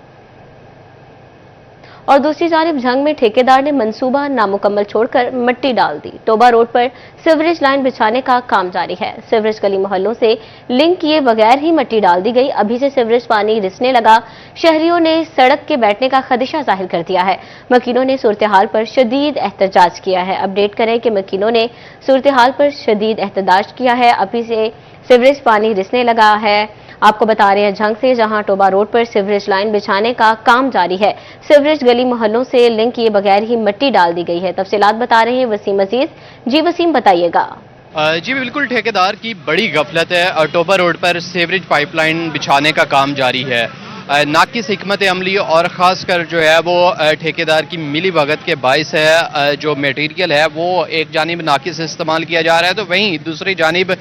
और दूसरी जानिब झंग में ठेकेदार ने मंसूबा नामुकम्मल छोड़कर मिट्टी डाल दी। टोबा रोड पर सीवरेज लाइन बिछाने का काम जारी है। सीवरेज गली मोहल्लों से लिंक किए बगैर ही मिट्टी डाल दी गई। अभी से सीवरेज पानी रिसने लगा। शहरियों ने सड़क के बैठने का खदशा जाहिर कर दिया है। मकीनों ने सूरत हाल पर शदीद एहतजाज किया है। अपडेट करें कि मकीनों ने सूरत हाल पर शदीद एहतजाज किया है। अभी से सीवरेज पानी रिसने लगा है। आपको बता रहे हैं झंग से, जहां टोबा रोड पर सीवरेज लाइन बिछाने का काम जारी है। सीवरेज गली मोहल्लों से लिंक किए बगैर ही मिट्टी डाल दी गई है। तफसीलात बता रहे हैं वसीम अजीज। जी वसीम, बताइएगा। जी बिल्कुल, ठेकेदार की बड़ी गफलत है और टोबा रोड पर सीवरेज पाइपलाइन बिछाने का काम जारी है। नाकिस हिकमत अमली और ख़ास कर जो है वो ठेकेदार की मिली भगत के बाइस है जो मटेरियल है वो एक जानिब नाकिस इस्तेमाल किया जा रहा है, तो वहीं दूसरी जानिब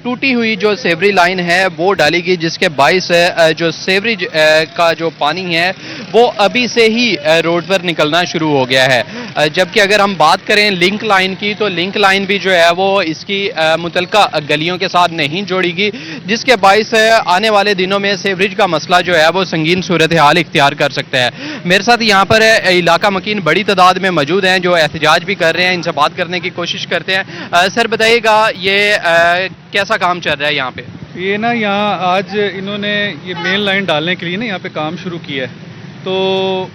टूटी हुई जो सेवरी लाइन है वो डाली गई, जिसके बाइस जो सेवरी का जो पानी है वो अभी से ही रोड पर निकलना शुरू हो गया है। जबकि अगर हम बात करें लिंक लाइन की, तो लिंक लाइन भी जो है वो इसकी मुतलका गलियों के साथ नहीं जोड़ेगी, जिसके बाइस आने वाले दिनों में सेवरेज का मसला जो है वो संगीन सूरत हाल इख्तियार कर सकता है। मेरे साथ यहाँ पर इलाका मकीन बड़ी तादाद में मौजूद हैं जो एहतजाज भी कर रहे हैं, इनसे बात करने की कोशिश करते हैं। सर बताइएगा ये कैसा काम चल रहा है यहाँ पे? ये ना यहाँ आज इन्होंने ये मेन लाइन डालने के लिए ना यहाँ पे काम शुरू किया है, तो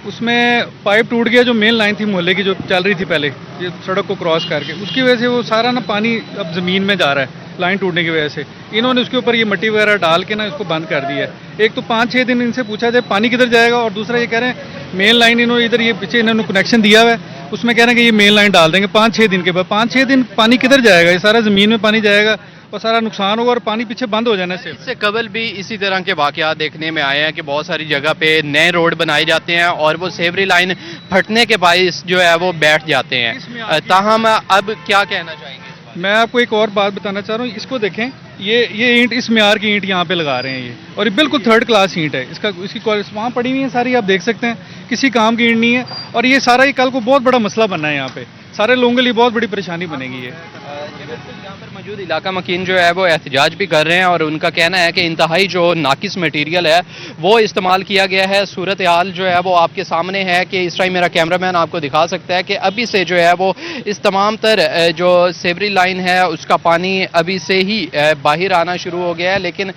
उसमें पाइप टूट गया जो मेन लाइन थी मोहल्ले की जो चल रही थी पहले ये सड़क को क्रॉस करके, उसकी वजह से वो सारा ना पानी अब ज़मीन में जा रहा है लाइन टूटने की वजह से। इन्होंने उसके ऊपर ये मट्टी वगैरह डाल के ना इसको बंद कर दिया है। एक तो 5-6 दिन इनसे पूछा जाए पानी किधर जाएगा, और दूसरा ये कह रहे हैं मेन लाइन इन्होंने इधर ये पीछे इन्होंने कनेक्शन दिया हुआ है उसमें कह रहे हैं कि ये मेन लाइन डाल देंगे 5-6 दिन के बाद। 5-6 दिन पानी किधर जाएगा? ये सारा ज़मीन में पानी जाएगा और सारा नुकसान होगा और पानी पीछे बंद हो जाना से। इससे कबल भी इसी तरह के वाकयात देखने में आए हैं कि बहुत सारी जगह पे नए रोड बनाए जाते हैं और वो सेवरी लाइन फटने के बाइस जो है वो बैठ जाते हैं। ताहम अब क्या कहना चाहेंगे? मैं आपको एक और बात बताना चाह रहा हूँ, इसको देखें, ये ईंट इस म्यार की ईंट यहाँ पे लगा रहे हैं ये, और ये बिल्कुल 3rd क्लास ईंट है। इसकी क्वालिटी वहाँ पड़ी हुई है सारी, आप देख सकते हैं, किसी काम की ईंट नहीं है। और ये सारा ही कल को बहुत बड़ा मसला बनना है, यहाँ पे सारे लोगों के लिए बहुत बड़ी परेशानी बनेगी ये। यहाँ पर मौजूद इलाका मकीन जो है वो एहतजाज भी कर रहे हैं और उनका कहना है कि इंतहाई जो नाकिस मटेरियल है वो इस्तेमाल किया गया है। सूरत हाल जो है वो आपके सामने है कि इस टाइम मेरा कैमरामैन आपको दिखा सकता है कि अभी से जो है वो इस तमाम तर जो सेवरी लाइन है उसका पानी अभी से ही बाहर आना शुरू हो गया है। लेकिन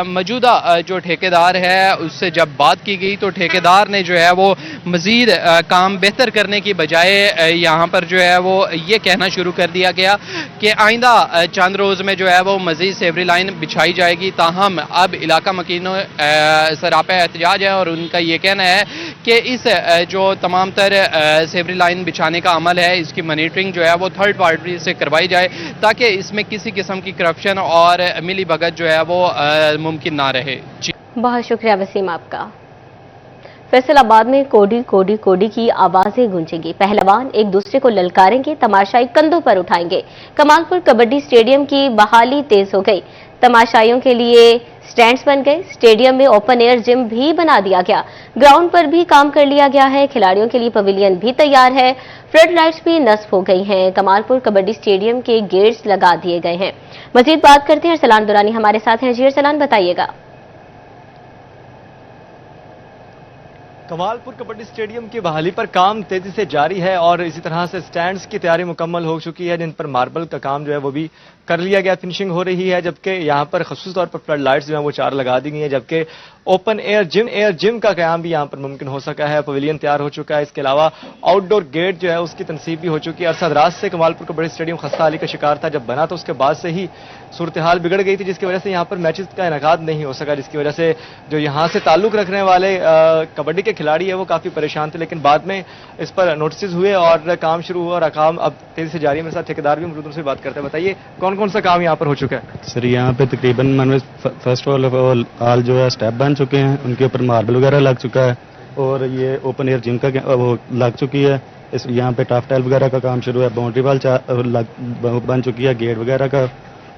मौजूदा जो ठेकेदार है उससे जब बात की गई तो ठेकेदार ने जो है वो मज़ीद काम बेहतर करने की बजाय यहाँ पर जो है वो ये कहना शुरू कर दिया गया कि आइंदा चंद रोज़ में जो है वो मज़ीद सेवरी लाइन बिछाई जाएगी। ताहम अब इलाका मकीनों सरापा एहतजाज है और उनका ये कहना है कि इस जो तमाम तर सेवरी लाइन बिछाने का अमल है इसकी मॉनिटरिंग जो है वो 3rd पार्टी से करवाई जाए ताकि इसमें किसी किस्म की करप्शन और मिली भगत जो है वो मुमकिन ना रहे। बहुत शुक्रिया वसीम आपका। फैसलाबाद में कोडी कोडी कोडी की आवाजें गूंजेंगी, पहलवान एक दूसरे को ललकारेंगे, तमाशाई कंधों पर उठाएंगे। कमालपुर कबड्डी स्टेडियम की बहाली तेज हो गई, तमाशाइयों के लिए स्टैंड्स बन गए, स्टेडियम में ओपन एयर जिम भी बना दिया गया, ग्राउंड पर भी काम कर लिया गया है, खिलाड़ियों के लिए पवेलियन भी तैयार है, फ्लड लाइट्स भी नस्ब हो गई हैं, कमालपुर कबड्डी स्टेडियम के गेट्स लगा दिए गए हैं। मजीद बात करते हैं, अरसलान दुरानी हमारे साथ हैं। जी अरसलान, बताइएगा। कमालपुर कबड्डी स्टेडियम की बहाली पर काम तेजी से जारी है और इसी तरह से स्टैंड्स की तैयारी मुकम्मल हो चुकी है जिन पर मार्बल का काम जो है वो भी कर लिया गया, फिनिशिंग हो रही है। जबकि यहाँ पर खसूस तौर पर फ्लड लाइट्स जो है वो 4 लगा दी गई हैं, जबकि ओपन एयर जिम का क्याम भी यहाँ पर मुमकिन हो सका है, पवेलियन तैयार हो चुका है। इसके अलावा आउटडोर गेट जो है उसकी तनसीब भी हो चुकी है। अरसा दराज से कमालपुर कबड्डी स्टेडियम खस्ता हाली का शिकार था, जब बना तो उसके बाद से ही सूरत हाल बिगड़ गई थी जिसकी वजह से यहाँ पर मैचेस का इनेकाद नहीं हो सका, जिसकी वजह से जो यहाँ से ताल्लुक रखने वाले कबड्डी के खिलाड़ी है वो काफी परेशान थे। लेकिन बाद में इस पर नोटिस हुए और काम शुरू हुआ और काम अब तेजी से जारी है। मेरे साथ ठेकेदार भी मौजूद, उनसे बात करते हैं। बताइए कौन कौन सा काम यहाँ पर हो चुका है? सर यहाँ पे तकरीबन फर्स्ट ऑफ ऑल जो है स्टेप बन चुके हैं, उनके ऊपर मार्बल वगैरह लग चुका है और ये ओपन एयर जिम का वो लग चुकी है। इस यहाँ पे टॉप टाइल वगैरह का काम शुरू है, बाउंड्री वाल बन चुकी है, गेट वगैरह का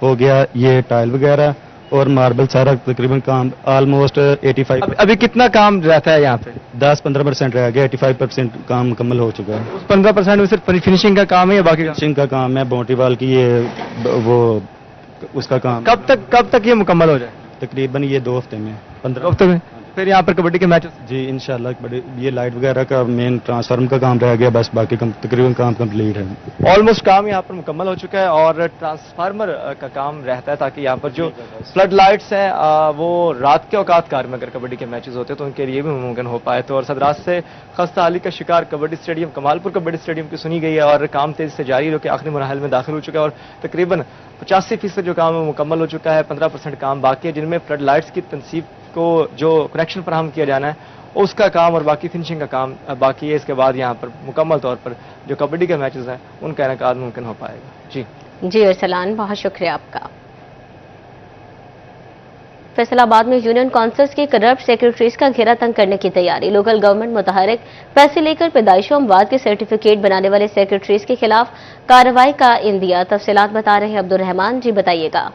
हो गया, ये टाइल वगैरह और मार्बल सारा तकरीबन काम ऑलमोस्ट 85। अभी कितना काम रहता है यहाँ पे? 10-15% रह गया, 85% काम मुकम्मल हो चुका है। उस 15% में सिर्फ फिनिशिंग का काम है या बाकी फिनिशिंग का काम है? बाउंड्री वाल की ये वो उसका काम। कब तक ये मुकम्मल हो जाए? तकरीबन ये 2 हफ्ते में, 15 हफ्ते में फिर यहाँ पर कबड्डी के मैचेस? जी इंशाल्लाह। कबड्डी ये लाइट वगैरह का मेन ट्रांसफार्म का काम रह गया, बस बाकी तकरीबन काम कंप्लीट है। ऑलमोस्ट काम यहाँ पर मुकम्मल हो चुका है और ट्रांसफार्मर का काम रहता है ताकि यहाँ पर जो फ्लड लाइट्स हैं वो रात के औकात कार में अगर कबड्डी के मैचेस होते तो उनके लिए भी मुमकिन हो पाए। तो और सदराज से खस्ता हाली का शिकार कबड्डी स्टेडियम कमालपुर कबड्डी स्टेडियम की सुनी गई है और काम तेजी से जारी जो कि आखिरी मरहल में दाखिल हो चुका है और तकरीबन 85% जो काम है मुकम्मल हो चुका है। 15% काम बाकी है जिनमें फ्लड लाइट्स की तनसीब को जो कनेक्शन फराहम किया जाना है उसका काम और बाकी फिनिशिंग का काम बाकी है। इसके बाद यहाँ पर मुकम्मल तौर पर जो कबड्डी के मैचेस हैं उनका इनेकाद मुमकिन हो पाएगा। जी अरसलान, बहुत शुक्रिया आपका। फैसलाबाद में यूनियन काउंसिल्स के करप्ट सेक्रेटरीज का घेरा तंग करने की तैयारी। लोकल गवर्नमेंट मुतहरिक पैसे लेकर पैदाइशों अमवात के सर्टिफिकेट बनाने वाले सेक्रेटरीज के खिलाफ कार्रवाई का इंदिया। तफसीलात बता रहे हैं अब्दुल रहमान जी, बताइएगा।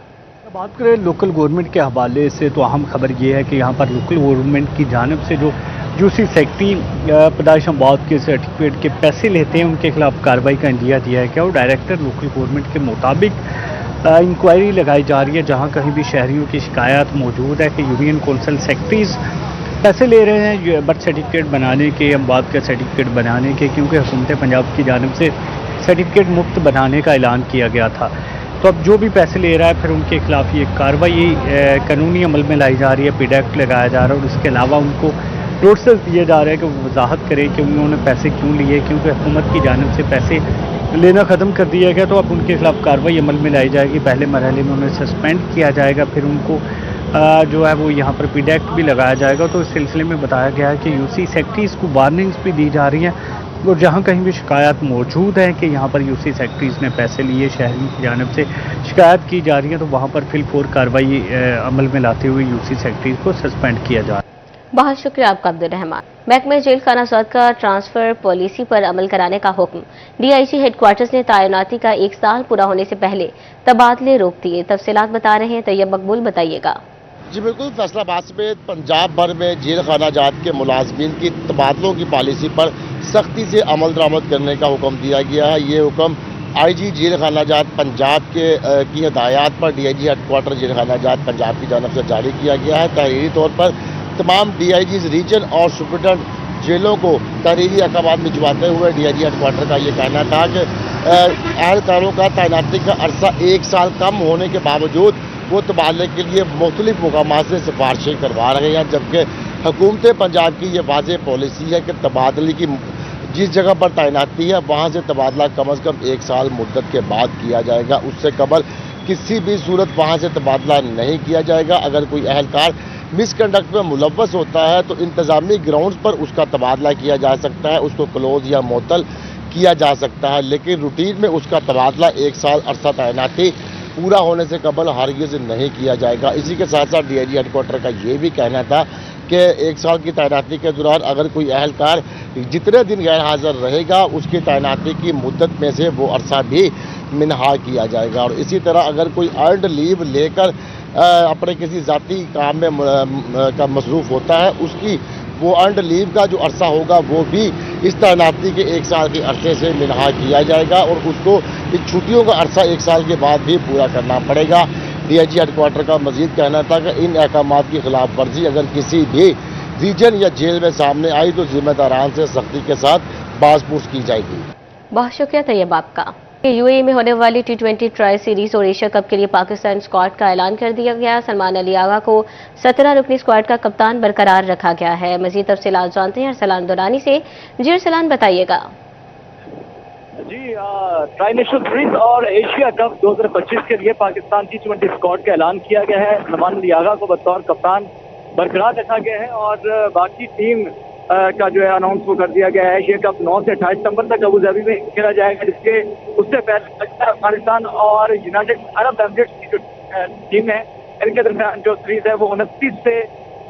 बात करें लोकल गवर्नमेंट के हवाले से तो अहम खबर ये है कि यहाँ पर लोकल गवर्नमेंट की जानिब से जो यूसी सेक्रेटरी पैदाइश अमवात के सर्टिफिकेट के पैसे लेते हैं उनके खिलाफ कार्रवाई का इंदिया दिया है क्या। और डायरेक्टर लोकल गवर्नमेंट के मुताबिक इंक्वायरी लगाई जा रही है। जहाँ कहीं भी शहरियों की शिकायत मौजूद है कि यूनियन कौंसिल सेक्रेटरीज पैसे ले रहे हैं बर्थ सर्टिफिकेट बनाने के, अमवात का सर्टिफिकेट बनाने के, क्योंकि हुकूमत पंजाब की जानिब से सर्टिफिकेट मुफ्त बनाने का ऐलान किया गया था। तो अब जो भी पैसे ले रहा है फिर उनके खिलाफ ये कार्रवाई कानूनी अमल में लाई जा रही है, पीड एक्ट लगाया जा रहा है। और इसके अलावा उनको नोटिस दिए जा रहे हैं कि वो वजाहत करें कि उन्होंने पैसे क्यों लिए, क्योंकि हुकूमत की जानिब से पैसे लेना ख़त्म कर दिया गया। तो अब उनके खिलाफ कार्रवाई अमल में लाई जाएगी। पहले मरहले में उन्हें सस्पेंड किया जाएगा, फिर उनको जो है वो यहाँ पर पीड एक्ट भी लगाया जाएगा। तो इस सिलसिले में बताया गया है कि यूसी सेक्रेटरीज़ को वार्निंग्स भी दी जा रही हैं। और जहाँ कहीं भी शिकायत मौजूद है कि यहाँ पर यूसी सेक्रेटरीज़ ने पैसे लिए, शहरियों की जानिब से शिकायत की जा रही है, तो वहाँ पर फिलफौर कार्रवाई अमल में लाते हुए यूसी सेक्रेटरीज़ को सस्पेंड किया जा रहा है। बहुत शुक्रिया आपका अब्दुल रहमान। महकमे जेल खाना सौद का ट्रांसफर पॉलिसी पर अमल कराने का हुक्म। डीआईजी हेडक्वार्टर्स ने तैनाती का 1 साल पूरा होने से पहले तबादले रोक दिए। तफसीलात बता रहे हैं तैयब मकबूल, बताइएगा। जी बिल्कुल, फैसलाबाद समेत पंजाब भर में जेल खाना जात के मुलाजमीन की तबादलों की पॉलिसी पर सख्ती से अमल दरामद करने का हुक्म दिया गया है। ये हुक्म आईजी जेल खाना जात पंजाब की हदायत पर डीआईजी हेडक्वार्टर जेल खाना जात पंजाब की जानब से जारी किया गया है। तहरीरी तौर पर तमाम डीआईजीज रीजन और सुपरिटेंडेंट जेलों को तहरीरी अहकाम भिजवाते हुए डीआईजी हेडक्वार्टर का ये कहना था कि एहलकारों का तैनाती का अरसा 1 साल कम होने के बावजूद वो तबादले के लिए मुख्तलिफ मुकामात से सिफारिशें करवा रहे हैं। जबकि हुकूमत पंजाब की ये वाज़ेह पॉलिसी है कि तबादले की जिस जगह पर तैनाती है वहाँ से तबादला कम अज़ कम 1 साल मुद्दत के बाद किया जाएगा। उससे कबल किसी भी सूरत वहाँ से तबादला नहीं किया जाएगा। अगर कोई अहलकार मिसकंडक्ट में मुलव्वस होता है तो इंतज़ामी ग्राउंड्स पर उसका तबादला किया जा सकता है, उसको क्लोज या मुअत्तल किया जा सकता है, लेकिन रूटीन में उसका तबादला 1 साल अरसा तैनाती पूरा होने से कबल हरगिज़ नहीं किया जाएगा। इसी के साथ साथ डीआईजी हेडक्वार्टर का ये भी कहना था कि 1 साल की तैनाती के दौरान अगर कोई अहलकार जितने दिन गैर हाज़िर रहेगा उसकी तैनाती की मुद्दत में से वो अरसा भी मिनहा किया जाएगा। और इसी तरह अगर कोई अर्नड लीव लेकर अपने किसी ज़ाती काम में का मसरूफ़ होता है उसकी वो अर्नड लीव का जो अरसा होगा वो भी इस तैनाती के 1 साल के अरसे से मिनहा किया जाएगा और उसको इन छुट्टियों का अरसा 1 साल के बाद भी पूरा करना पड़ेगा। डीआईजी हेडक्वार्टर का मजीद कहना था कि इन अहकामात की खिलाफ वर्जी अगर किसी भी रीजन या जेल में सामने आई तो जिम्मेदारान से सख्ती के साथ बाज़पूछ की जाएगी। बहुत शुक्रिया तैयब आपका। यूएई में होने वाली T20 ट्राई सीरीज और एशिया कप के लिए पाकिस्तान स्क्वाड का ऐलान कर दिया गया। सलमान अली आगा को 17 रुकनी स्क्वाड का कप्तान बरकरार रखा गया है। मजीद तफसीलात जानते हैं अरसलान दुरानी से। जी अरसलान, बताइएगा। जी ट्राई नेशनल सीरीज और एशिया कप 2025 के लिए पाकिस्तान T20 स्क्वाड का ऐलान किया गया है। सलमान अली आगा को बतौर कप्तान बरकरार रखा गया है और बाकी टीम का जो है अनाउंस वो कर दिया गया है। एशिया कप 9 से 28 सितंबर तक अबू धाबी में खेला जाएगा, जिसके उससे पहले अफगानिस्तान और यूनाइटेड अरब एमिरेट्स की जो टीम है इनके दरमियान जो सीरीज है वो 29 से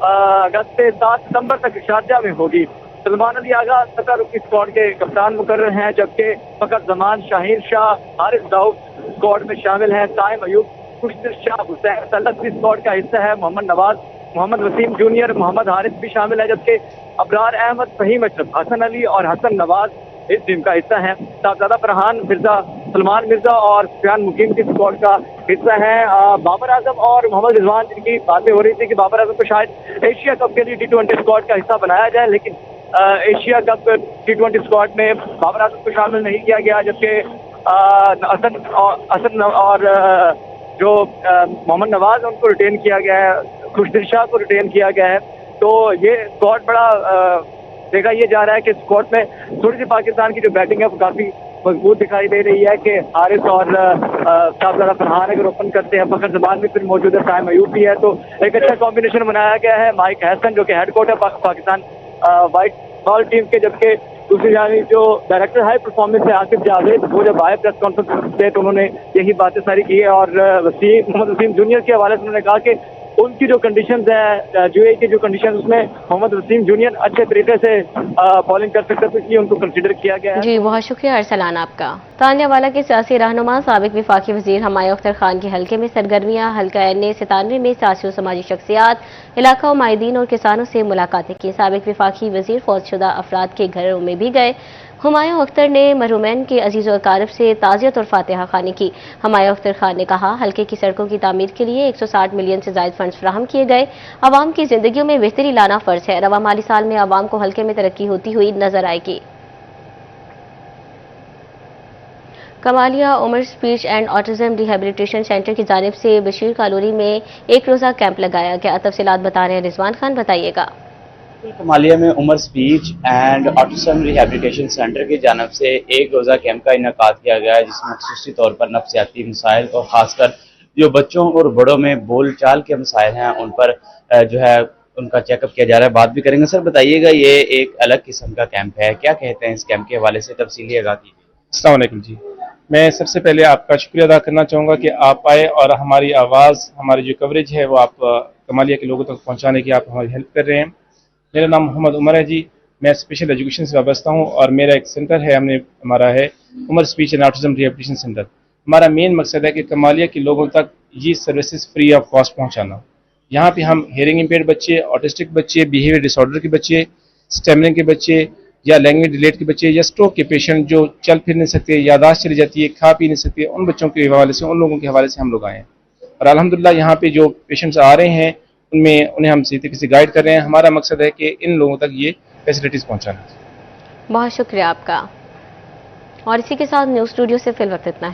अगस्त से 7 सितंबर तक शारजा में होगी। सलमान अली आगा 17 रुकनी स्क्वाड के कप्तान मुकर्रर हैं, जबकि फखर जमान, शाहिर शाह, हारिस दाऊद स्क्वाड में शामिल हैं। ताइम अयूब, खुशदिल शाह, हुसैन तलत भी स्क्वाड का हिस्सा है। मोहम्मद नवाज, मोहम्मद वसीम जूनियर, मोहम्मद हारिस भी शामिल है, जबकि अबरार अहमद, फहीम अशरफ, हसन अली और हसन नवाज इस टीम का हिस्सा है। साहबजादा फरहान मिर्जा, सलमान मिर्जा और सुफियान मुकीम की स्क्वाड का हिस्सा है। बाबर आजम और मोहम्मद रिजवान, जिनकी बातें हो रही थी कि बाबर आजम को शायद एशिया कप के लिए T20 स्क्वाड का हिस्सा बनाया जाए, लेकिन एशिया कप T20 स्क्वाड में बाबर आजम को शामिल नहीं किया गया, जबकि हसन और जो मोहम्मद नवाज उनको रिटेन किया गया है, खुशदिल शाह को रिटेन किया गया है। तो ये स्क्वाड बड़ा देखा ये जा रहा है कि स्क्वाड में थोड़ी सी पाकिस्तान की जो बैटिंग है वो काफ़ी मजबूत दिखाई दे रही है कि हारिस और साहबजादा फरहान अगर ओपन करते हैं, फखर जमान भी फिर मौजूद है, ताइम अयूब भी है, तो एक अच्छा कॉम्बिनेशन बनाया गया है। माइक हैसन जो कि हेड कोच है पाकिस्तान वाइट बॉल टीम के, जबकि दूसरी जानिब जो डायरेक्टर हाई परफॉर्मेंस है आसिफ जावेद, वो जब आए प्रेस कॉन्फ्रेंस से तो उन्होंने यही बातें सारी की है और मोहम्मद वसीम जूनियर के हवाले से उन्होंने कहा कि उनकी जो कंडीशंस है, यूएई की जो कंडीशंस, उसमें मोहम्मद वसीम जूनियर अच्छे तरीके से बॉलिंग कर सकते थे, इसलिए उनको कंसीडर किया गया है। जी बहुत शुक्रिया अरसलान आपका। तान्यावाला के सियासी रहनुमा साबिक वफाकी वजीर हमायूं अख्तर खान के हल्के में सरगर्मियां। हल्का NA97 में सियासी और समाजी शख्सियात, इलाका उमाइदीन और किसानों से मुलाकातें की। साबिक वफाकी वजीर फौजशुदा अफराद के घरों में भी गए। हुमायूं अख्तर ने मरहुमैन के अजीज और अकारिब से ताज़ियत और फातिहा खानी की। हुमायूं अख्तर खान ने कहा, हल्के की सड़कों की तामीर के लिए 160 मिलियन से ज़ायद फंड्स फराहम किए गए। आवाम की जिंदगियों में बेहतरी लाना फर्ज है। रवा माली साल में आवाम को हल्के में तरक्की होती हुई नजर आएगी। Kamalia Umar speech and autism rehabilitation centre की जानिब से बशीर कॉलोनी में एक रोज़ा कैंप लगाया गया। तफसीलात बता रहे हैं रिजवान खान, बताइएगा। कमालिया में Umar speech and autism rehabilitation centre की जानब से एक रोज़ा कैंप का इनेकाद किया गया है, जिसमें खसूसी तौर पर नफ्सियाती मसाइल और ख़ासकर जो बच्चों और बड़ों में बोल चाल के मसाइल हैं उन पर जो है उनका चेकअप किया जा रहा है। बात भी करेंगे। सर बताइएगा, ये एक अलग किस्म का कैंप है, क्या कहते हैं इस कैंप के हवाले से तफसीली आगाह कीजिए। अस्सलाम वालेकुम जी, मैं सबसे पहले आपका शुक्रिया अदा करना चाहूँगा कि आप आए और हमारी आवाज़, हमारी जो कवरेज है वो आप कमालिया के लोगों तक पहुँचाने की आप हमारी हेल्प कर रहे हैं। मेरा नाम मोहम्मद उमर है जी, मैं स्पेशल एजुकेशन से वाबस्ता हूँ और मेरा एक सेंटर है, हमारा है Umar speech and autism rehabilitation centre. हमारा मेन मकसद है कि कमालिया के लोगों तक ये सर्विसेज फ्री ऑफ कॉस्ट पहुँचाना। यहाँ पे हम हियरिंग इम्पेयर्ड बच्चे, ऑटिस्टिक बच्चे, बिहेवियर डिसऑर्डर के बच्चे, स्टेमरिंग के बच्चे या लैंग्वेज डिलेट के बच्चे या स्ट्रोक के पेशेंट जो चल फिर नहीं सकते, यादाश्त चली जाती है, खा पी नहीं सकते, उन बच्चों के हवाले से, उन लोगों के हवाले से हम लोग आए हैं। और अल्हम्दुलिल्लाह यहाँ पे जो पेशेंट्स आ रहे हैं उन्हें हम सही तरीके से गाइड कर रहे हैं। हमारा मकसद है कि इन लोगों तक ये फैसिलिटीज़ पहुँचाना। बहुत शुक्रिया आपका। और इसी के साथ न्यूज़ स्टूडियो से फिल वक्त इतना है।